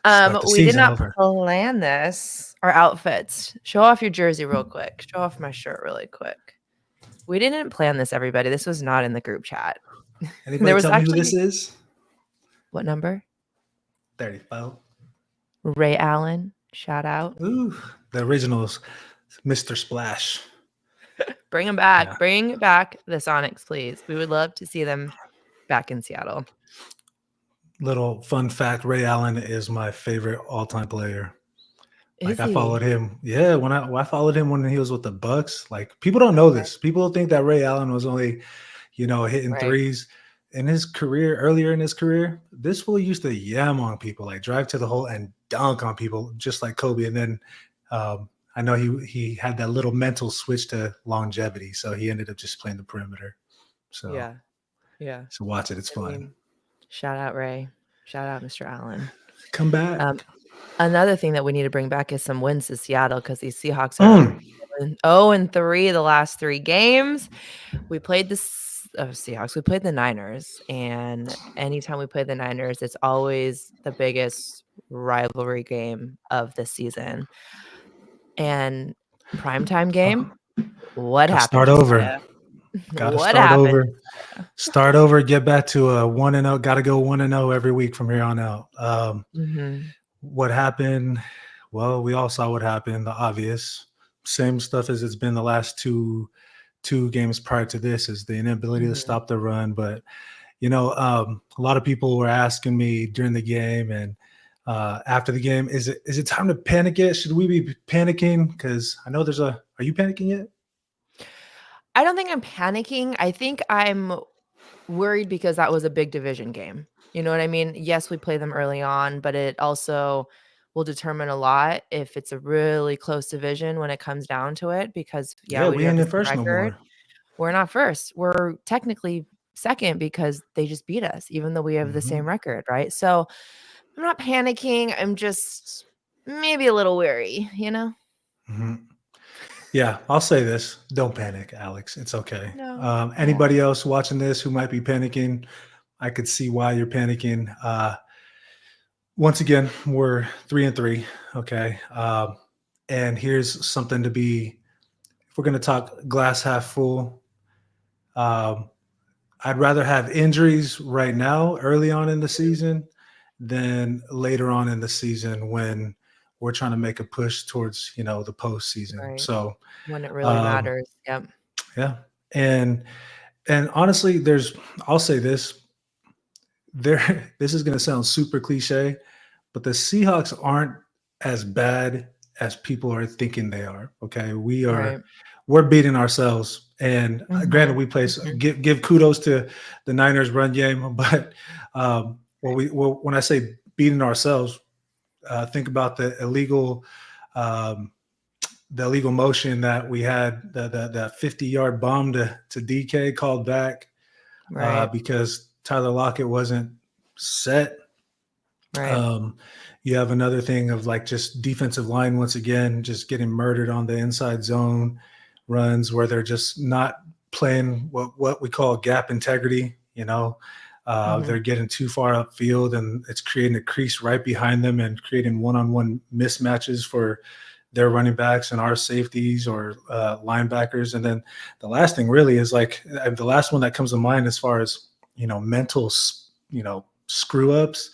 Start the We did season not over. plan this. Our outfits. Show off your jersey real quick. Show off my shirt really quick. We didn't plan this, everybody. This was not in the group chat. There Anybody was tell me who actually this is? what number? 34. Ray Allen. Shout out. Ooh, the originals, Mr. Splash. Bring them back. Yeah. Bring back the Sonics, please. We would love to see them back in Seattle. Little fun fact: Ray Allen is my favorite all-time player. Is Like I he? followed him. Yeah, when I followed him when he was with the Bucks. Like people don't know this. People think that Ray Allen was only, hitting Right. threes in his career. Earlier in his career, this fool used to yam on people, like drive to the hole and dunk on people, just like Kobe. And then I know he had that little mental switch to longevity, so he ended up just playing the perimeter. So Yeah. Yeah. so watch it. It's I fun. mean, shout out Ray. Shout out Mr. Allen. Come back. Um, Another thing that we need to bring back is some wins to Seattle because these Seahawks are Mm. 0-3 the last 3 games. We played the Seahawks. We played the Niners, and anytime we play the Niners, it's always the biggest rivalry game of the season. And primetime game, what Gotta happened, start over. Josiah? Gotta What start happened? over. Start over. Get back to a 1-0. Gotta go 1-0 every week from here on out. Mhm. What happened? Well, we all saw what happened. The obvious, same stuff as it's been the last two games prior to this, is the inability to Mhm. stop the run. But a lot of people were asking me during the game and after the game, is it time to panic yet? Should we be panicking? Because I know there's a. Are you panicking yet? I don't think I'm panicking. I think I'm worried because that was a big division game. You know what I mean? Yes, we play them early on, but it also will determine a lot if it's a really close division when it comes down to it because, yeah, Yeah, we do we have ain't the in same first no record. more. We're not first. We're technically second because they just beat us, even though we have the Mhm. same record, right? So I'm not panicking. I'm just maybe a little weary, you know? Mhm. Yeah, I'll say this. Don't panic, Alex. It's okay. No. Yeah. Anybody else watching this who might be panicking, I could see why you're panicking. Once again, we're 3-3. Okay. And here's something to be, if we're going to talk glass half full, um, I'd rather have injuries right now, early on in the season, than later on in the season when we're trying to make a push towards, the postseason. Right. So, When it really um, matters. Yep. yeah. And honestly, I'll say this, there this is going to sound super cliche, but the Seahawks aren't as bad as people are thinking they are. Okay, Right. we're beating ourselves. And granted, Mhm. we play, Mhm. give kudos to the Niners run game, but when I say beating ourselves, think about um, the illegal motion that we had, that 50-yard bomb to DK called back Right. because Tyler Lockett wasn't set. Right. Um, you have another thing of like just defensive line once again, just getting murdered on the inside zone runs where they're just not playing what we call gap integrity. Mhm. They're getting too far upfield and it's creating a crease right behind them and creating one-on-one mismatches for their running backs and our safeties or linebackers. And then the last thing really is like the last one that comes to mind as far as mental screw ups.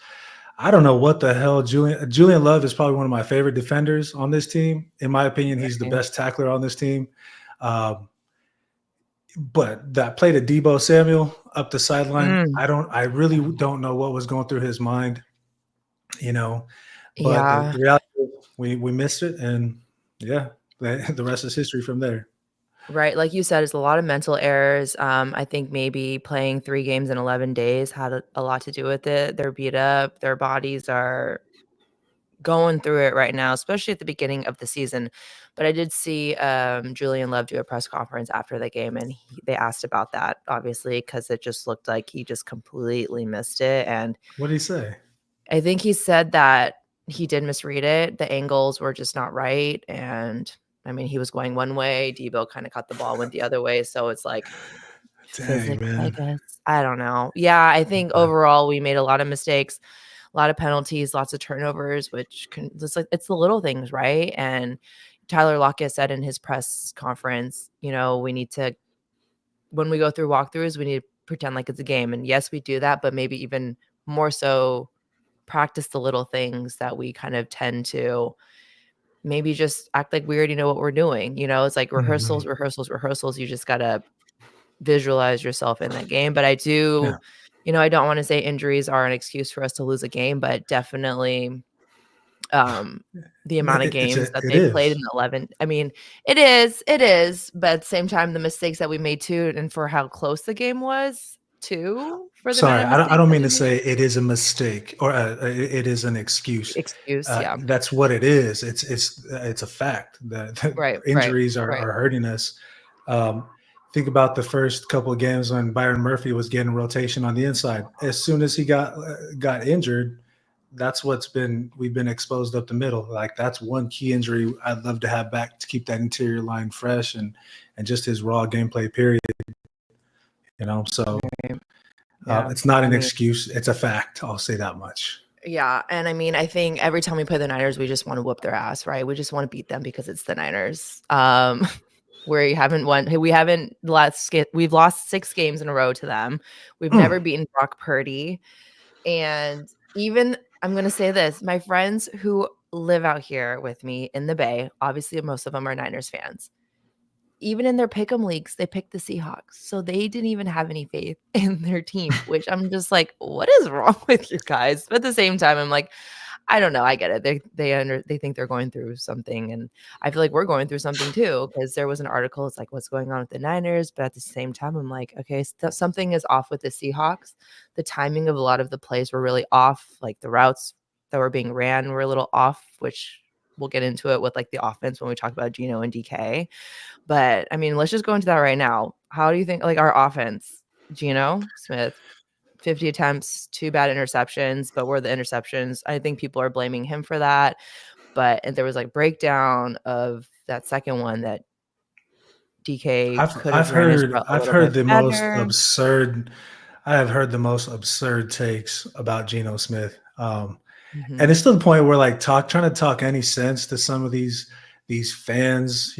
I don't know what the hell. Julian Love is probably one of my favorite defenders on this team. In my opinion, he's the Right. best tackler on this team. Um, but that play to Debo Samuel up the sideline, Mm. I really don't know what was going through his mind, you know. But Yeah. the reality is we missed it, and yeah, the rest is history from there. Right, like you said, it's a lot of mental errors. I think maybe playing 3 games in 11 days had a lot to do with it. They're beat up, their bodies are going through it right now, especially at the beginning of the season. But I did see, Julian Love do a press conference after the game, and they asked about that, obviously, because it just looked like he just completely missed it, and What did he say? I think he said that he did misread it. The angles were just not right, and, I mean, he was going one way, Debo kinda caught the ball, went the other way, so it's like Dang, physics, I man. guess. I don't know. Yeah, I think Okay. overall we made a lot of mistakes. a lot of penalties, lots of turnovers, which can just like it's the little things, right? And Tyler Lockett said in his press conference, we need to when we go through walkthroughs, we need to pretend like it's a game. And yes, we do that, but maybe even more so practice the little things that we kind of tend to maybe just act like we already know what we're doing. It's like rehearsals, Mhm. rehearsals, rehearsals. You just got to visualize yourself in that game. But I do, Yeah. I don't want to say injuries are an excuse for us to lose a game, but definitely the amount of games that It they played in is. the 11. I mean, it is, but at the same time, the mistakes that we made too, and for how close the game was too, for the amount Sorry, of I mistakes don't that mean we to made. say it is a mistake or it is an excuse. Excuse, yeah. That's what it is. It's a fact that Right, right, injuries right. are hurting us. Um, think about the first couple of games when Byron Murphy was getting rotation on the inside. As soon as he got injured, that's we've been exposed up the middle. Like that's one key injury I'd love to have back to keep that interior line fresh and just his raw gameplay period. So Right. Yeah. it's not I an mean, excuse. It's a fact. I'll say that much. yeah, and I mean, I think every time we play the Niners, we just wanna whoop their ass, right? We just wanna beat them because it's the Niners. We haven't won we haven't we've lost 6 games in a row to them. We've Mm. never beaten Brock Purdy, and even I'm gonna say this, my friends who live out here with me in the Bay, obviously most of them are Niners fans. Even in their pick'em leagues, they picked the Seahawks, so they didn't even have any faith in their team, which I'm just like, "What is wrong with you guys?" But at the same time, I'm like, I don't know, I get it. They think they're going through something, and I feel like we're going through something too. Because there was an article, it's like, "What's going on with the Niners?" But at the same time, I'm like, "Okay, something is off with the Seahawks." The timing of a lot of the plays were really off, like, the routes that were being ran were a little off, which we'll get into it with, like, the offense when we talk about Geno and DK. But, I mean, let's just go into that right now. How do you think like, our offense, Geno Smith, 50 attempts, 2 bad interceptions, but were the interceptions. I think people are blaming him for that, and there was, like, breakdown of that second one that DK could have ran his route a I've little heard bit the most better. absurd. I have heard the most absurd takes about Geno Smith. And Mhm. it's to the point where like trying to talk any sense to some of these fans,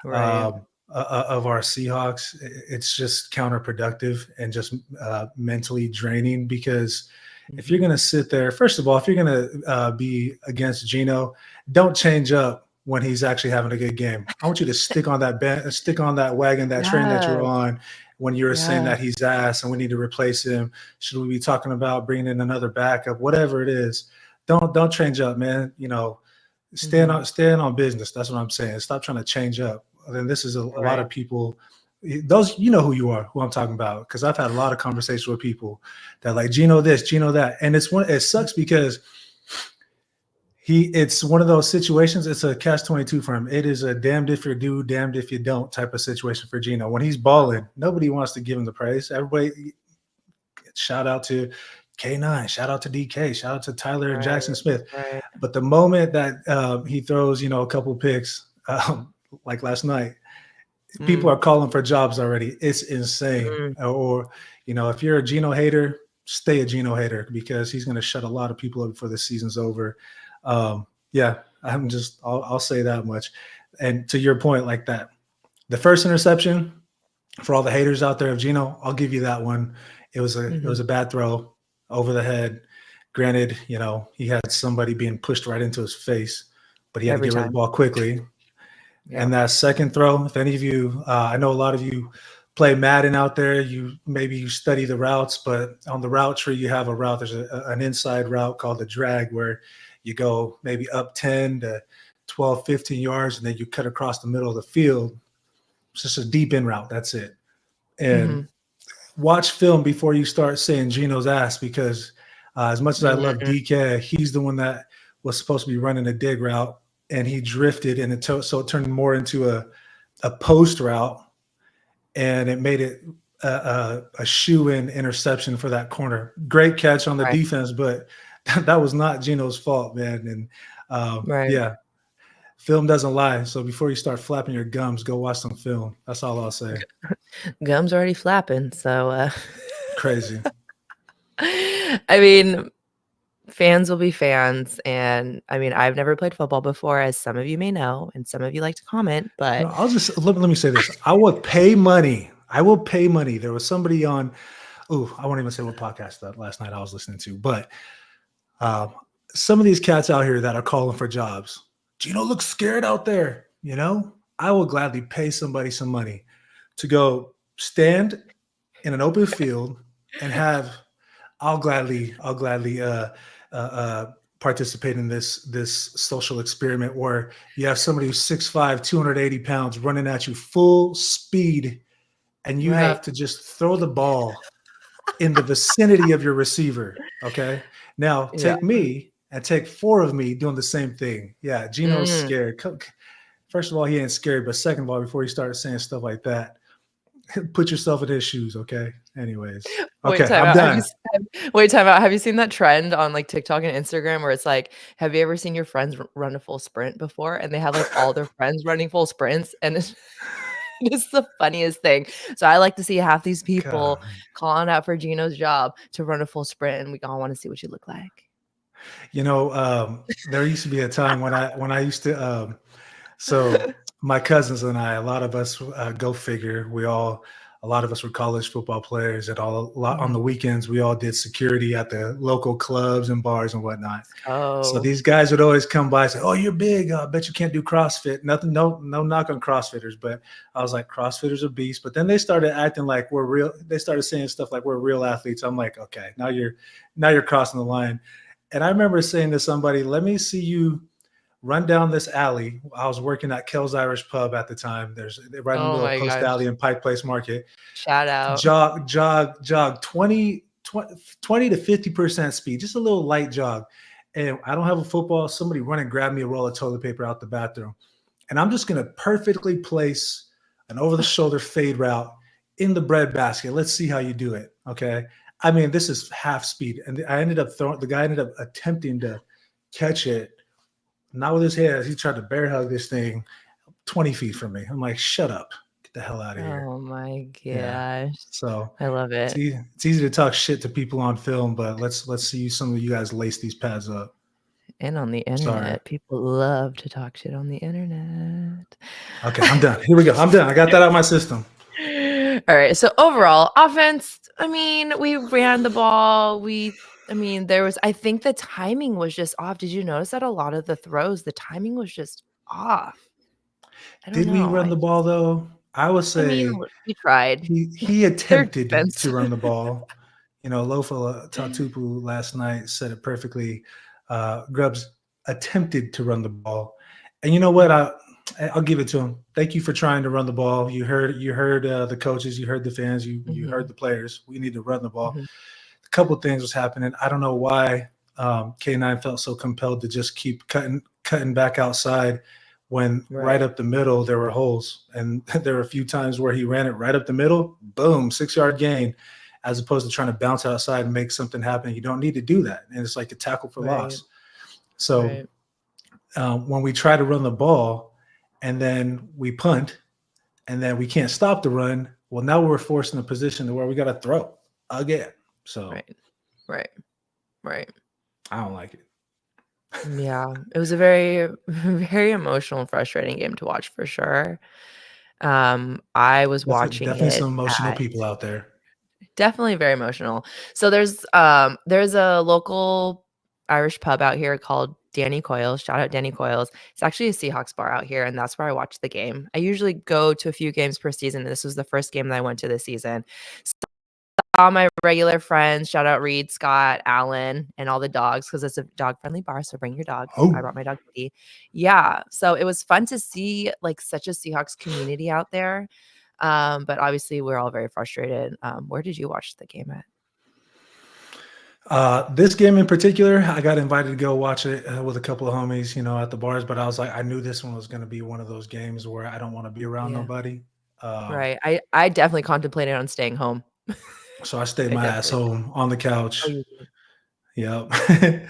Right. of our Seahawks. It's just counterproductive and just mentally draining because if you're Mhm. going to sit there, first of all, if you're going to be against Geno, don't change up when he's actually having a good game. I want you to stick on that wagon, that train that you're Yes. on when you're saying Yes. that he's ass and we need to replace him. Should we be talking about bringing in another backup, whatever it is? Don't change up, man. Mhm. Stand on business. That's what I'm saying. Stop trying to change up. Then this is a lot Right. of people. Those you know who you are, who I'm talking about, because I've had a lot of conversations with people that like Geno this, Geno that, and it sucks because it's one of those situations. It's a catch-22 for him. It is a damned if you do, damned if you don't type of situation for Geno. When he's balling, nobody wants to give him the praise. Everybody shout out to K9, shout out to DK, shout out to Tyler and Right. Jackson Smith. Right. But the moment that he throws, a couple picks, like last night, people Mm. are calling for jobs already. It's insane. Mm. Or, if you're a Geno hater, stay a Geno hater because he's going to shut a lot of people up before the season's over. Yeah, I'll say that much. And to your point, like that, the first interception for all the haters out there of Geno, I'll give you that one. It was Mhm. a bad throw over the head. Granted, he had somebody being pushed right into his face, but he had to Every get rid of the time. ball quickly. Yeah. And that second throw, if any of you, I know a lot of you play Madden out there. Maybe you study the routes, but on the route tree, you have a route. There's an inside route called the drag where you go maybe up 10 to 12, 15 yards, and then you cut across the middle of the field. It's just a deep in route. That's it. And Mhm. watch film before you start saying Geno's ass because as much as I love Mhm. DK, he's the one that was supposed to be running a dig route and he drifted and so it turned more into a post route and it made it a shoe-in interception for that corner. Great catch on the Right. defense, but that was not Geno's fault, man. And Right. yeah, film doesn't lie. So before you start flapping your gums, go watch some film. That's all I'll say. Gum's already flapping, so, Crazy. I mean, Fans will be fans, and, I mean, I've never played football before, as some of you may know, and some of you like to comment, No, but I'll just let me say this. I will pay money. I will pay money. There was somebody on, oh, I won't even say what podcast that last night I was listening to, but um, some of these cats out here that are calling for jobs. Gino looks scared out there. I will gladly pay somebody some money to go stand in an open field and have. I'll gladly participate in this social experiment where you have somebody who's 6'5", 280 pounds running at you full speed, and you Right. have to just throw the ball in the vicinity of your receiver. Okay. Now Yeah. take me and take four of me doing the same thing. Yeah, Gino's Mm. scared. First of all, he ain't scared, but second of all, before you start saying stuff like that, put yourself in his shoes. Okay. Anyways. Wait, Okay, time I'm out. done. Wait, time out. Have you seen that trend on, like, TikTok and Instagram where it's like, have you ever seen your friends run a full sprint before? And they have, like, all their friends running full sprints, and it's it's the funniest thing. So I like to see half these people God. calling out for Gino's job to run a full sprint, and we all wanna see what you look like. There used to be a time when I used to so my cousins and I, a lot of us go figure, a lot of us were college football players, and a lot on Mhm. the weekends we all did security at the local clubs and bars and whatnot. So Oh, these guys would always come by and say, "Oh, you're big. I bet you can't do CrossFit." Nothing, no knock on CrossFitters, but I was like, CrossFitters are beasts. But then they started acting like we're real. They started saying stuff like we're real athletes. I'm like, okay, now you're crossing the line. And I remember saying to somebody, "Let me see you run down this alley." I was working at Kel's Irish Pub at the time. There's right in the oh middle of my Post gosh. Alley and Pike Place Market. Shout out. Jog 20 to 50% speed, just a little light jog. And I don't have a football. Somebody run and grab me a roll of toilet paper out the bathroom. And I'm just going to perfectly place an over the shoulder fade route in the bread basket. Let's see how you do it. Okay. I mean, this is half speed. And the guy ended up attempting to catch it, not with his hands. He tried to bear hug this thing 20 feet from me. I'm like, shut up. Get the hell out of here. Oh my Yeah. gosh. So I love it. it's easy to talk shit to people on film, but let's see some of you guys lace these pads up. And on the Sorry. internet. People love to talk shit on the internet. Okay, I'm done. Here we go. I'm done. I got that out of my system. All right. So overall, offense, I mean, we ran the ball. I mean, I think the timing was just off. Did you notice that a lot of the throws, the timing was just off? I don't Did we know. run the ball though? I would I mean, say we tried. he Their attempted defense. to run the ball. Lofa Tatupu last night said it perfectly. Grubbs attempted to run the ball, and you know what? Mhm. I'll give it to him. Thank you for trying to run the ball. You heard the coaches, you heard the fans, you heard Mhm. the players. We need to run the ball. Mhm. A couple things was happening. I don't know why K9 felt so compelled to just keep cutting back outside when right Right. up the middle there were holes, and there were a few times where he ran it right up the middle, boom, 6-yard gain, as opposed to trying to bounce outside and make something happen. You don't need to do that, and it's like a tackle for Right. loss. So Right. when we try to run the ball and then we punt and then we can't stop the run, well, now we're forced in a position to where we got to throw again. So Right. Right. Right. I don't like it. Yeah, it was a very, very emotional and frustrating game to watch for sure. I was watching Definitely it some emotional at people out there. definitely very emotional. So there's a local Irish pub out here called Danny Coyle's. Shout out Danny Coyle's. It's actually a Seahawks bar out here, and that's where I watch the game. I usually go to a few games per season, and this was the first game that I went to this season. All my regular friends, shout out Reed, Scott, Alan, and all the dogs because it's a dog-friendly bar, so bring your dog. I Oh, brought my dog Kitty. Yeah, so it was fun to see, like, such a Seahawks community out there, but obviously, we're all very frustrated. Where did you watch the game at? this game in particular, I got invited to go watch it with a couple of homies, at the bars. But I was like, I knew this one was going to be one of those games where I don't want to be around Yeah, nobody. Um, right. I definitely contemplated on staying home. so I stayed I my ass definitely home on the Oh, couch. you did? Yep.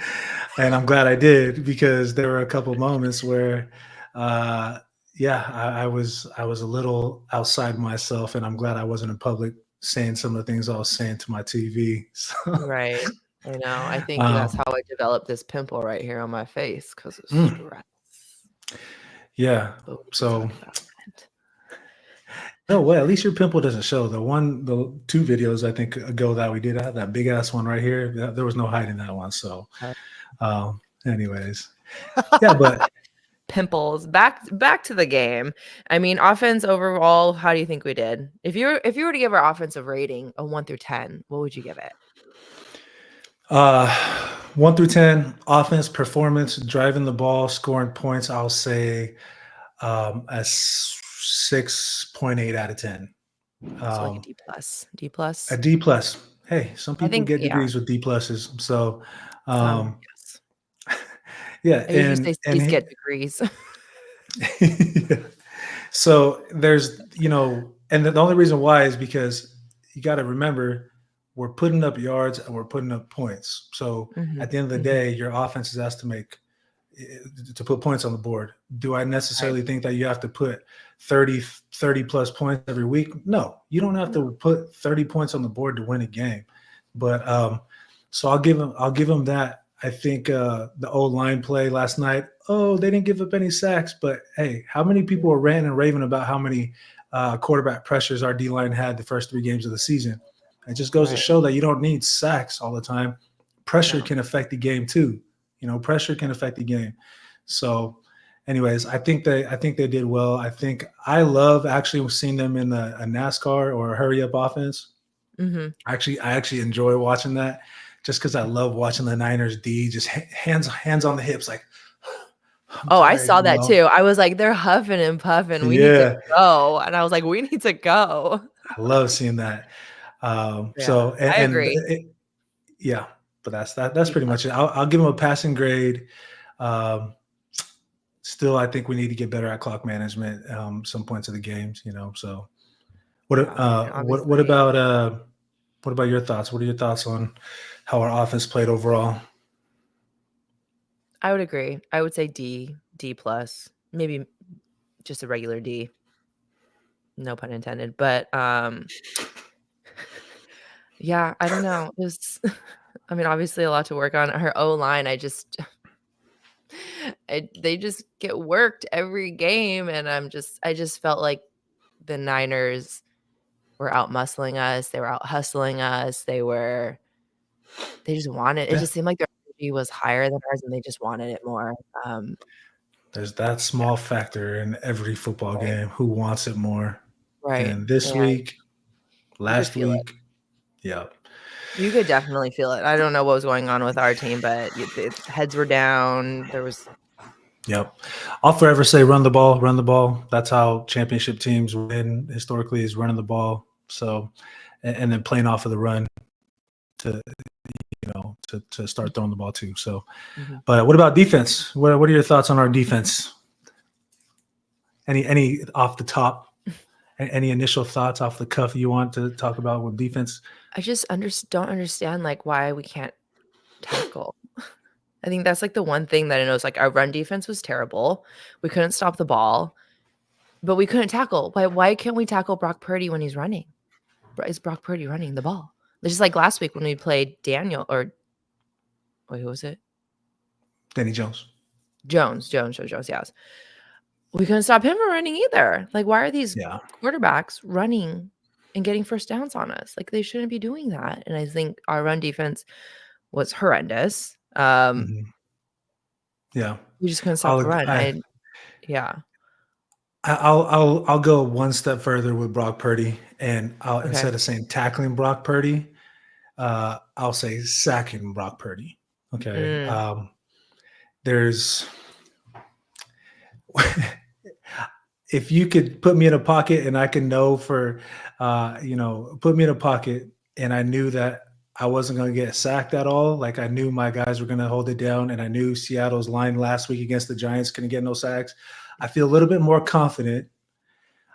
And I'm glad I did, because there were a couple moments where, uh, yeah, I was a little outside myself, and I'm glad I wasn't in public saying some of the things I was saying to my TV. So Right. I know. I think that's Um, how I developed this pimple right here on my face because of mm, stress. yeah. But we can So talk about it. no way. At least your pimple doesn't show. The 2 videos I think ago that we did, I had that big ass one right here. There was no hiding that one. So, anyways, yeah. But Pimples. Back to the game. I mean, offense overall, how do you think we did? If you were to give our offensive rating a 1 through 10, what would you give it? uh, 1 through 10, offense performance, driving the ball, scoring points. I'll say a 6.8 out of 10. So like a Um, D plus. D a plus. D plus. Hey, some I people think, get yeah, degrees with D pluses. So, some, um, yes. yeah, I usually say C's and get degrees. yeah. So there's, and the only reason why is because you got to remember we're putting up yards and we're putting up points. So Mhm, at the end of the mhm. day, your offense is asked to put points on the board. Do I Right. necessarily think that you have to put 30 plus points every week? No, you don't have No. to put 30 points on the board to win a game. But so I'll give them that. I think the old line play last night. Oh, they didn't give up any sacks, but hey, how many people were ranting and raving about how many quarterback pressures our D line had the first 3 games of the season? It just goes to Right. show that you don't need sacks all the time. Pressure No. can affect the game too. Pressure can affect the game. So, anyways, I think they did well. I love actually seeing them in a NASCAR or a hurry up offense. Mhm. I actually enjoy watching that just because I love watching the Niners D just hands on the hips, like I'm Oh, I tired, saw that too. I was like, "They're huffing and puffing. We need to Yeah, go." And I was like, "We need to go." I love seeing that. Yeah, So I and agree. yeah, but that's D pretty much plus. it. I'll give them a passing grade. Um, Still, I think we need to get better at clock management. Some points of the games. So, what Yeah, I mean, what what obviously, about what about your thoughts? What are your thoughts on how our offense played overall? I would agree. I would say D plus, maybe just a regular D, no pun intended. But, yeah, I don't know. It was I mean, obviously a lot to work on. Her O-line, I just they just get worked every game, and I just felt like the Niners were out muscling us, they were out hustling us, they just wanted it Yeah, just seemed like their energy was higher than ours, and they just wanted it more. there's that Yeah, small factor in every football right, game. Who wants it more? right, And this and week, you could last feel it. week, yeah, You could definitely feel it. I don't know what was going on with our team, but the heads were down, there was yep. I'll forever say run the ball, run the ball. That's how championship teams win historically, is running the ball. So, and then playing off of the run to to start throwing the ball too. So, Mhm. but what about defense? What are your thoughts on our defense? Any off the top? Any initial thoughts off the cuff you want to talk about with defense? I just don't understand, like, why we can't tackle. I think that's, like, the one thing that I know is, like, our run defense was terrible. We couldn't stop the ball, but we couldn't tackle. Why can't we tackle Brock Purdy when he's running? Is Brock Purdy running the ball? It's just like last week when we played Daniel or wait, who was it? Danny Jones. Jones, yes. We couldn't stop him from running either. Like, why are these Yeah. quarterbacks running and getting first downs on us? Like, they shouldn't be doing that, and I think our run defense was horrendous. Mhm. Yeah. We just couldn't stop I'll the run. I, Yeah. I'll go one step further with Brock Purdy, and I'll Okay. instead of saying tackling Brock Purdy, I'll say sacking Brock Purdy. Okay. Mm. There's if you could put me in a pocket and I can know put me in a pocket and I knew that I wasn't going to get sacked at all. Like I knew my guys were going to hold it down, and I knew Seattle's line last week against the Giants couldn't get no sacks. I feel a little bit more confident.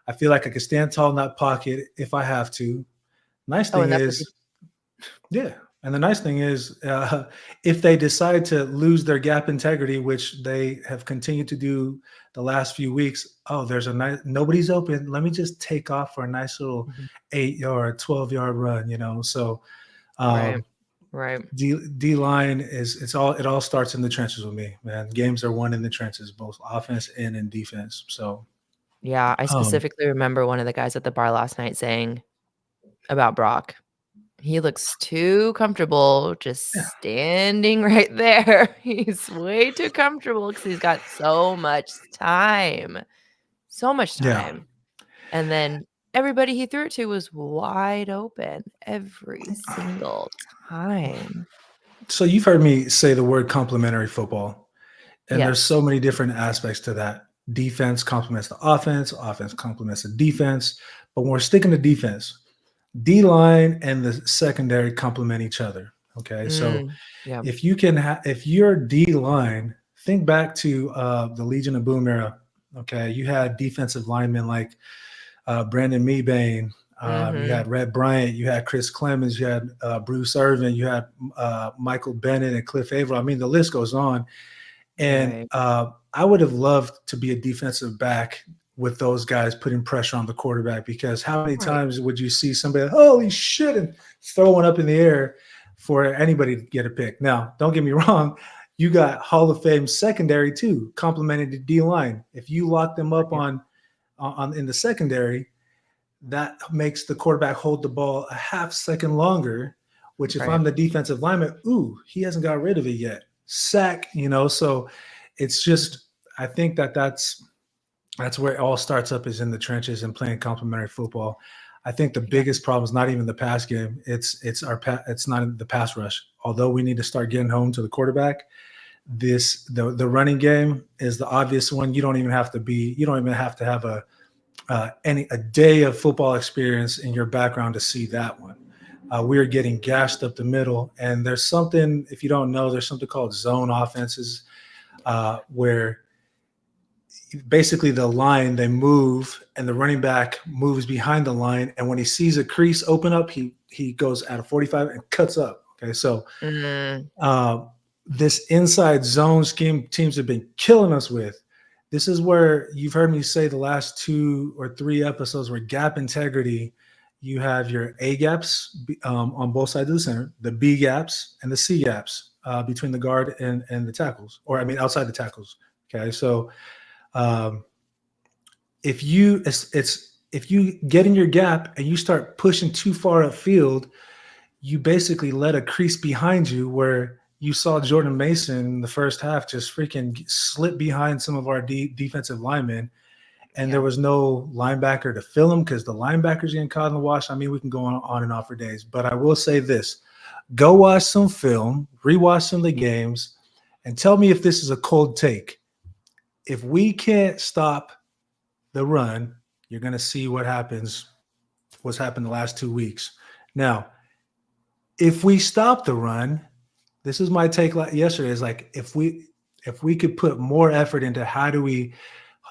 I feel like I could stand tall in that pocket if I have to. Nice Oh, thing and that's what you is, yeah. And the nice thing is, if they decide to lose their gap integrity, which they have continued to do the last few weeks, oh, there's a nice, nobody's open. Let me just take off for a nice little mhm. 8 yard, 12-yard run. So, Right. um, Right. D line is it all starts in the trenches with me, man. Games are won in the trenches, both offense and in defense. So, Yeah, I um, specifically remember one of the guys at the bar last night saying about Brock, "He looks too comfortable yeah, just standing right there. He's way too comfortable because 'cause he's got so much time, so much yeah. time." And then everybody he threw it to was wide open every single time. So you've heard me say the word complementary football, and there's Yes. so many different aspects to that. Defense complements the offense, offense complements the defense. But when we're sticking to defense, D line and the secondary complement each other. Okay, so Mm, yeah. if you can, if your D line, think back to the Legion of Boom era. Okay, you had defensive linemen like Brandon Mebane. You Mhm. had Red Bryant, you had Chris Clemens, you had Bruce Irvin, you had Michael Bennett and Cliff Averill. I mean, the list goes on. And Right. I would have loved to be a defensive back with those guys putting pressure on the quarterback, because how many Right. times would you see somebody, holy shit, and throw one up in the air for anybody to get a pick? Now, don't get me wrong. You got Hall of Fame secondary too, complementing the D line. If you lock them up Right. on in the secondary, that makes the quarterback hold the ball a half second longer, which if Right. I'm the defensive lineman, ooh, he hasn't got rid of it yet. Sack, so it's just, I think that's where it all starts up, is in the trenches and playing complementary football. I think the Yeah. biggest problem is not even the pass game. It's not the pass rush. Although we need to start getting home to the quarterback, the running game is the obvious one. You don't even have to have a day of football experience in your background to see that one. We are getting gashed up the middle, and there's something, if you don't know, there's something called zone offenses, where basically the line, they move and the running back moves behind the line, and when he sees a crease open up, he goes at a 45 and cuts up. Okay, so Mm, uh, this inside zone scheme teams have been killing us with. This is where you've heard me say the last 2 or 3 episodes, where gap integrity, you have your A gaps on both sides of the center, the B gaps and the C gaps between the guard and the tackles, or I mean outside the tackles. Okay, so um, if you get in your gap and you start pushing too far upfield, you basically let a crease behind you, where you saw Jordan Mason in the first half just freaking slip behind some of our defensive linemen, and there yeah. was no linebacker to fill him because the linebackers getting caught in the wash. I mean, we can go on and on for days, but I will say this: go watch some film, rewatch some of the games, and tell me if this is a cold take. If we can't stop the run, you're going to see what's happened the last 2 weeks. Now, if we stop the run, this is my take yesterday, is like, if we could put more effort into how do we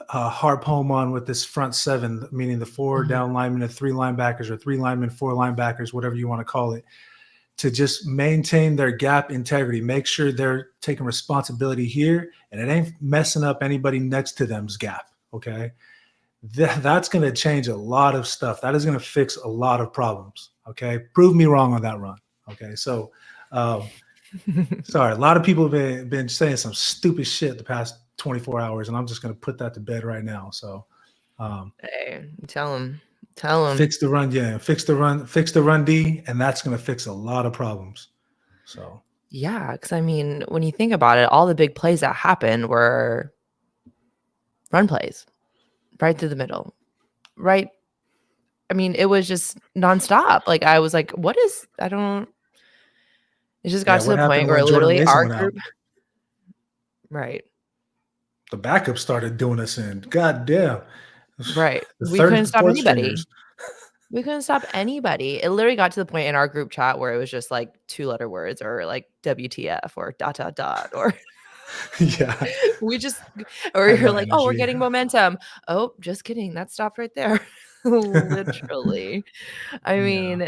harp home on with this front seven, meaning the four Mhm. down linemen, the three linebackers, or three linemen, four linebackers, whatever you want to call it, to just maintain their gap integrity, make sure they're taking responsibility here, and it ain't messing up anybody next to them's gap. Okay, that's going to change a lot of stuff. That is going to fix a lot of problems. Okay, prove me wrong on that run. Okay, so sorry, a lot of people have been saying some stupid shit the past 24 hours, and I'm just going to put that to bed right now. So um, Hey, tell him. Tell him. fix the run, yeah, fix the run D, and that's going to fix a lot of problems. So Yeah, because I mean, when you think about it, all the big plays that happened were run plays right through the middle, right. I mean, it was just nonstop. Like, I was like, "What is" I don't it just got yeah, to what the point happened where when Jordan literally Mason our went out? group. Right, The backup started doing us in. God damn, right. the We couldn't third, stop fourth anybody. stringers. We couldn't stop anybody. It literally got to the point in our group chat where it was just, like, two-letter words or, like, WTF or dot, dot, dot, or Yeah, we just or had you're no like, "Oh, we're energy. getting momentum." "Oh, just kidding. That stopped right there." Literally. I Yeah. mean,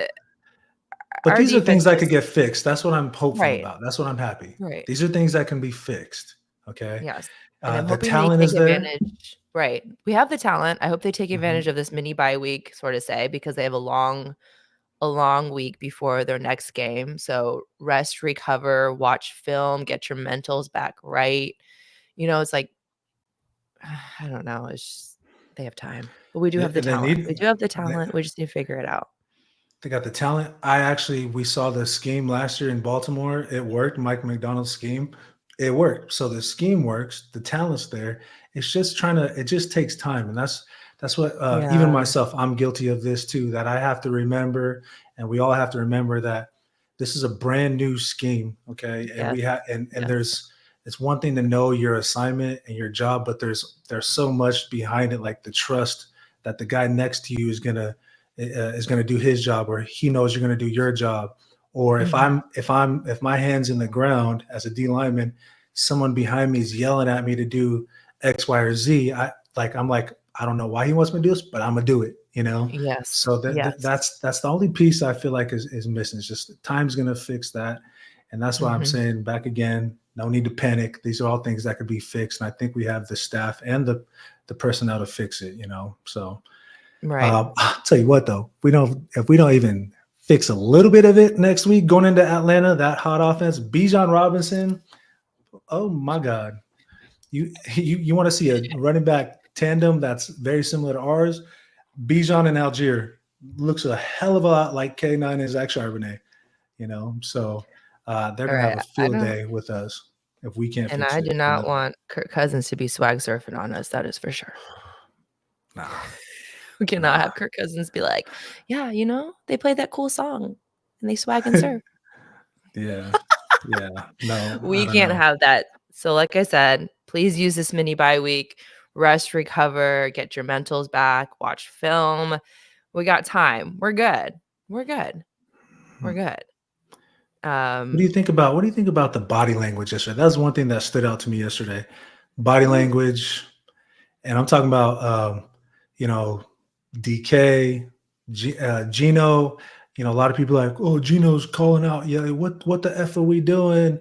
But our these are defense things that could just get fixed. That's what I'm hopeful right, about. That's what I'm happy. right. These are things that can be fixed. Okay. Yes, and I'm The hoping they talent take is there. advantage right. We have the talent. I hope they take Mhm. advantage of this mini bye week, sort of say, because they have a long a long week before their next game. So rest, recover, watch film, get your mentals back right. It's like, I don't know. It's just, they have time, but we do have the They talent. need. We do have the talent. We just need to figure it out. They got the talent. We saw the scheme last year in Baltimore. It worked. Mike McDonald's scheme, it worked. So the scheme works. The talent's there. It's just it just takes time. And that's what, even Yeah. myself, I'm guilty of this too, that I have to remember. And we all have to remember that this is a brand new scheme. Okay. And Yes. Yes. it's one thing to know your assignment and your job, but there's so much behind it, like the trust that the guy next to you is going to do his job, or he knows you're going to do your job. Or if my hand's in the ground as a D lineman, someone behind me is yelling at me to do X, Y, or Z. I'm like, I don't know why he wants me to do this, but I'm gonna do it, Yes. So Yes. that's the only piece I feel like is missing. It's just time's gonna fix that. And that's why I'm Mhm. saying back again, no need to panic. These are all things that could be fixed. And I think we have the staff and the personnel to fix it, So Right. I'll tell you what, though, if we don't even fix a little bit of it next week going into Atlanta, that hot offense, Bijan Robinson, oh my God, you want to see a running back tandem that's very similar to ours? Bijan and Algier looks a hell of a lot like K9 and Zach Charbonnet, So they're All gonna have right. a I field don't day with us if we can't and fix I it. do not want Kirk Cousins to be swag surfing on us, that is for sure. Nah, We cannot nah. have Kirk Cousins be like, "Yeah, they played that cool song and they swag and surf." Yeah, yeah. No, I We don't can't know. have that. So like I said, please use this mini bye week, rest, recover, get your mentals back, watch film. We got time. We're good. We're good. We're good. Um, What do you think about the body language yesterday? That was one thing that stood out to me yesterday. Body mm, language, and I'm talking about you know, DK, Geno. A lot of people are like, oh, Geno's calling out. Yeah, what the f are we doing?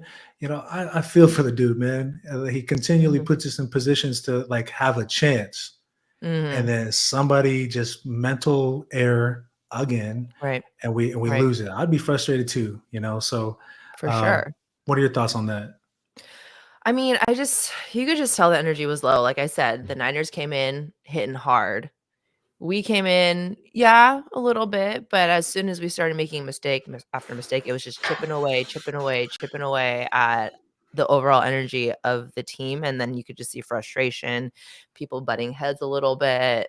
I feel for the dude, man. He continually mhm, puts us in positions to like have a chance, and mhm. then somebody just mental error again, Right. and we Right. lose it. I'd be frustrated too. So For um, sure. what are your thoughts on that? I mean, you could just tell the energy was low. Like I said, the Niners came in hitting hard. We came in, yeah, a little bit, but as soon as we started making after mistake, it was just chipping away, chipping away, chipping away at the overall energy of the team, and then you could just see frustration, people butting heads a little bit.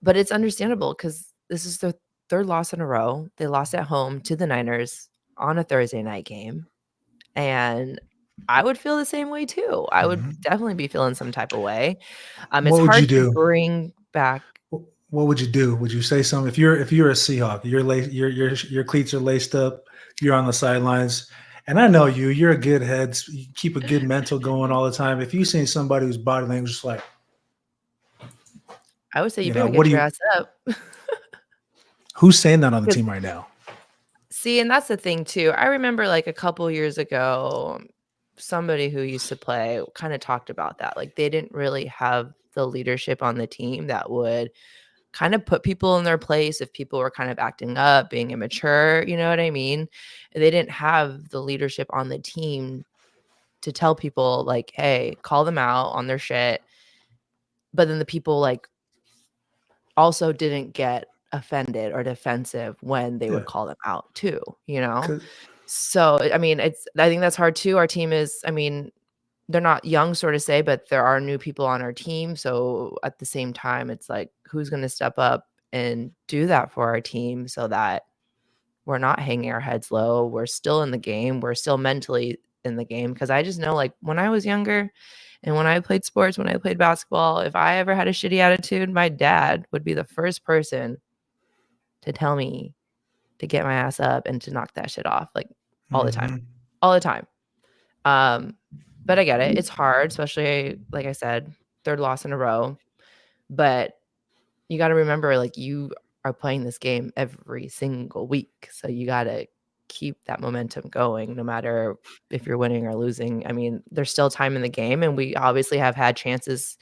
But it's understandable because this is their 3rd loss in a row. They lost at home to the Niners on a Thursday night game, and I would feel the same way too. I would Mhm. definitely be feeling some type of way. It's What would you hard to do? bring back. What would you do? Would you say something if you're a Seahawk, your cleats are laced up, you're on the sidelines, and I know you're a good head, you keep a good mental going all the time. If you see somebody whose body language is like, I would say you better what get do your you? ass up. Who's saying that on the 'Cause team right now? see, and that's the thing too. I remember, like, a couple years ago, somebody who used to play kinda talked about that. Like, they didn't really have the leadership on the team that would kind of put people in their place if people were kind of acting up, being immature, you know what I mean? They didn't have the leadership on the team to tell people, like, "Hey, call them out on their shit." But then the people, like, also didn't get offended or defensive when they would Yeah, call them out too, you know? 'cause- So, I mean, I think that's hard too. Our team is, I mean, they're not young, sort of say, but there are new people on our team. So at the same time, it's like, who's going to step up and do that for our team so that we're not hanging our heads low. We're still in the game. We're still mentally in the game. Cause I just know, like, when I was younger and when I played sports, when I played basketball, if I ever had a shitty attitude, my dad would be the first person to tell me to get my ass up and to knock that shit off, like, all the time, Mhm. all the time. Um, but I get it. It's hard, especially, like I said, 3rd loss in a row. But you gotta remember, like, you are playing this game every single week, so you gotta keep that momentum going no matter if you're winning or losing. I mean, there's still time in the game, and we obviously have had chances,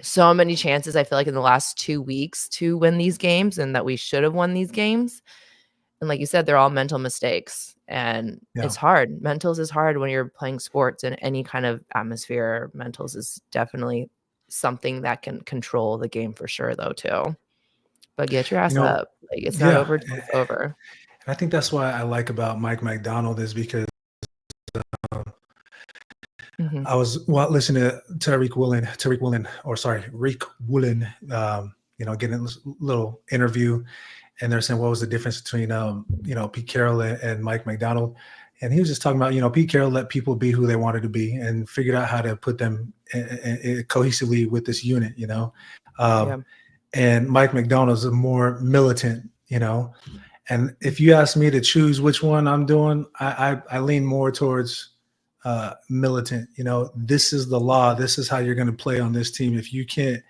so many chances, I feel like, in the last 2 weeks to win these games and that we should have won these games. And like you said, they're all mental mistakes, and Yeah. it's hard. Mentals is hard when you're playing sports in any kind of atmosphere. Mentals is definitely something that can control the game for sure, though, too. But get your You ass know, up. Like, it's not yeah. over till it's over. And I think that's why I like about Mike McDonald is because Mhm. I was listening to Reek Woolen, getting a little interview, and they're saying what was the difference between, Pete Carroll and Mike McDonald. And he was just talking about, Pete Carroll let people be who they wanted to be and figured out how to put them cohesively with this unit. Yeah. And Mike McDonald's a more militant. And if you ask me to choose which one I'm doing, I lean more towards militant. This is the law. This is how you're going to play on this team. If you can't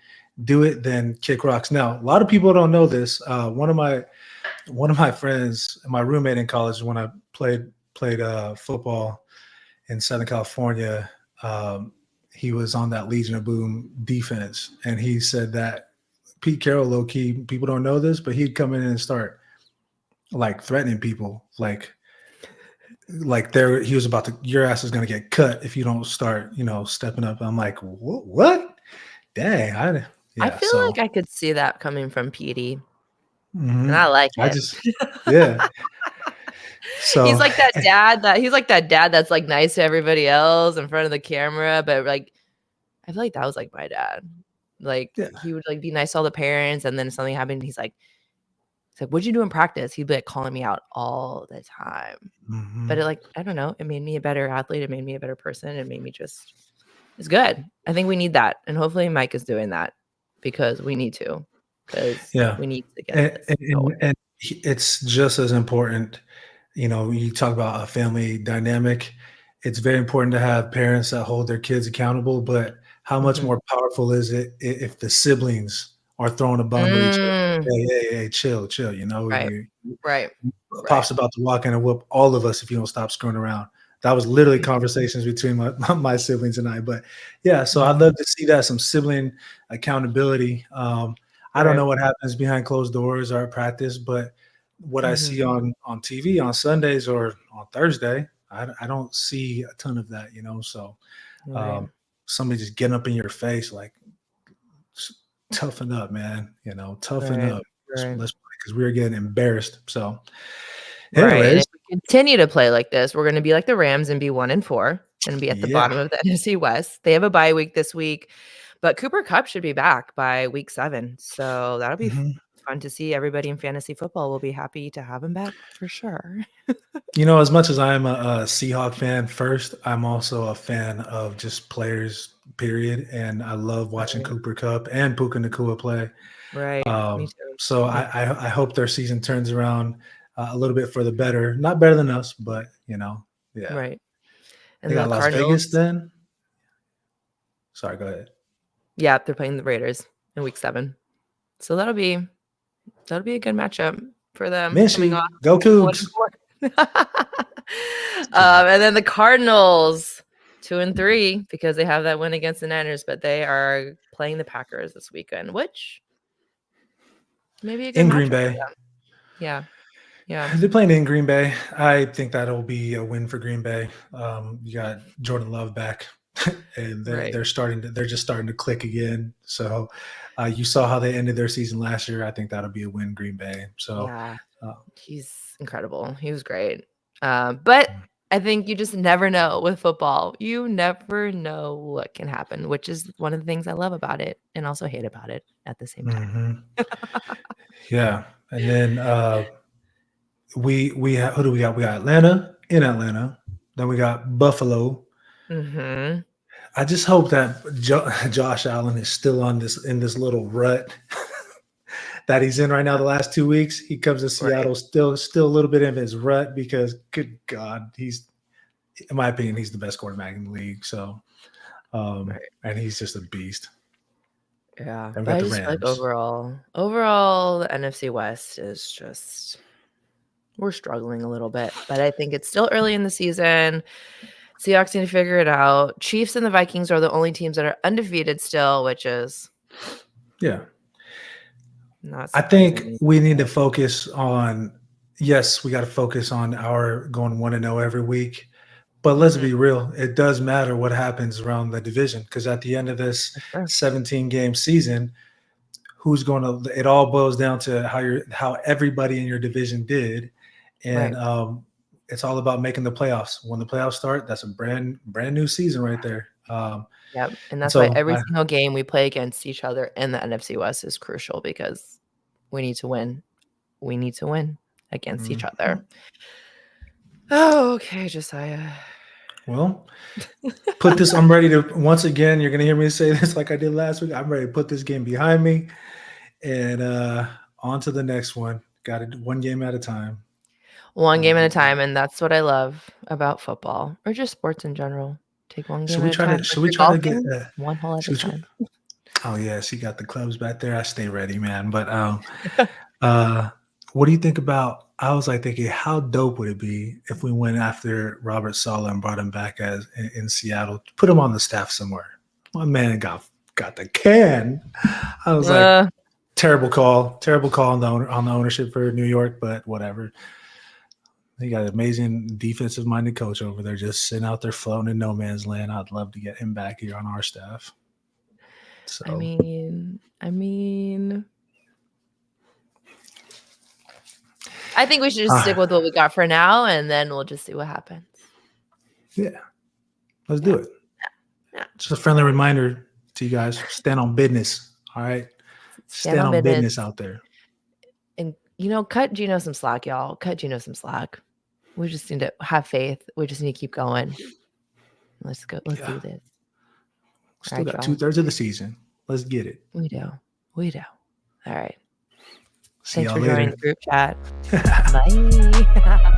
do it, then kick rocks. Now, a lot of people don't know this. One of my friends, my roommate in college, when I played football in Southern California, he was on that Legion of Boom defense, and he said that Pete Carroll, low key, people don't know this, but he'd come in and start like threatening people, like he was about to, your ass is going to get cut if you don't start, stepping up. I'm like, what? Dang. I feel like I could see that coming from Petey, and Mhm. I like I it. just, yeah. So He's like that dad that's like nice to everybody else in front of the camera, but like I feel like that was like my dad. Like yeah. he would like be nice to all the parents, and then if something happened, he's like, "What'd you do in practice?" He'd be like calling me out all the time. But Mhm. it like, I don't know, it made me a better athlete. It made me a better person. It made me just, it's good. I think we need that. And hopefully Mike is doing that because we need to, because Yeah. we need to get And, this going. it's just as important, you talk about a family dynamic. It's very important to have parents that hold their kids accountable, but how much Mhm. more powerful is it if the siblings are throwing a bomb at each other? Mm, Hey, chill. right, right, right. Pop's about to walk in and whoop all of us if you don't stop screwing around. That was literally Mhm. conversations between my siblings and I. But yeah, so I'd Mhm. love to see that, some sibling accountability. I don't Right. know what happens behind closed doors or at practice, but what I Mhm. see on TV on Sundays or on Thursday, I don't see a ton of that. So Right. um, somebody just getting up in your face like, toughen up, man. Toughen Right. up. Right. Let's play because we're getting embarrassed. So, Right. And anyways, if we continue to play like this, we're going to be like the Rams and be 1-4 and be at the yeah. bottom of the NFC West. They have a bye week this week, but Cooper Kupp should be back by week 7. So that'll be Mhm. fun to see. Everybody in fantasy football will be happy to have him back for sure. As much as I'm a Seahawk fan first, I'm also a fan of just players, period. And I love watching Right. Cooper Kupp and Puka Nakua play. Right. Me too. So Me I hope their season turns around a little bit for the better. Not better than us, but yeah. Right. They And the got Las Vegas Cardinals, then. Sorry, go ahead. yeah, they're playing the Raiders in week 7. So that'll be a good matchup for them Miss coming off you. Go 1 Cougs. and 4. And then the Cardinals 2-3 because they have that win against the Niners, but they are playing the Packers this weekend, which may be a good In Green matchup for Bay. them. Yeah. Yeah. They're playing in Green Bay. I think that'll be a win for Green Bay. You got Jordan Love back, and Right. they're just starting to click again. So you saw how they ended their season last year. I think that'll be a win, Green Bay. So Yeah. uh, He's incredible. He was great. But I think you just never know with football. You never know what can happen, which is one of the things I love about it and also hate about it at the same time. mhm. Yeah, and then who do we got? We got Atlanta in Atlanta. Then we got Buffalo. Mhm. I just hope that Josh Allen is still in this little rut that he's in right now. The last 2 weeks, he comes to Right. Seattle still a little bit in his rut because, good God, he's, in my opinion, he's the best quarterback in the league. So, Right. and he's just a beast. Yeah. And we But got I the just feel like Rams. overall, the NFC West is just we're struggling a little bit, but I think it's still early in the season. Seahawks need to figure it out. Chiefs and the Vikings are the only teams that are undefeated still, which is Yeah, not I surprising think me. we need to focus on, yes, we got to focus on our going 1-0 every week. But let's Mhm. be real, it does matter what happens around the division because at the end of this For sure. 17-game season, who's going to it all boils down to how everybody in your division did. And Right. it's all about making the playoffs. When the playoffs start, that's a brand new season right there. Yep, and And that's why so every single game we play against each other in the NFC West is crucial because we need to win. We need to win against each other. mhm. Oh, okay, Josiah. Well, put this. I'm ready to once again. You're gonna hear me say this like I did last week. I'm ready to put this game behind me and on to the next one. Got it one game at a time. One One game at a game at time, a and that's what I love about football or just sports in general. Take one game Should we at a try time. to? Like Should we you're try to get? golfing, one hole at Should a we try, time. oh yes, you got the clubs back there. I stay ready, man. But uh, what do you think about? I was like thinking, how dope would it be if we went after Robert Saleh and brought him back as in Seattle, put him on the staff somewhere. My man got the can. I was like, Uh, terrible call on the ownership for New York, but whatever. They got an amazing defensive minded coach over there, just sitting out there floating in no man's land. I'd love to get him back here on our staff. I So mean, I think we should just stick with what we got for now, and then we'll just see what happens. yeah, let's Yeah. do it. Yeah. Just a friendly reminder to you guys: stand on business. All right, stand on business out there. And cut Geno some slack, y'all. Cut Geno some slack. We just need to have faith. We just need to keep going. Let's go. Let's do this. Still All right, got y'all. 2/3 of the season. Let's get it. We do. All right. See Thanks y'all for joining later. the group chat. Bye.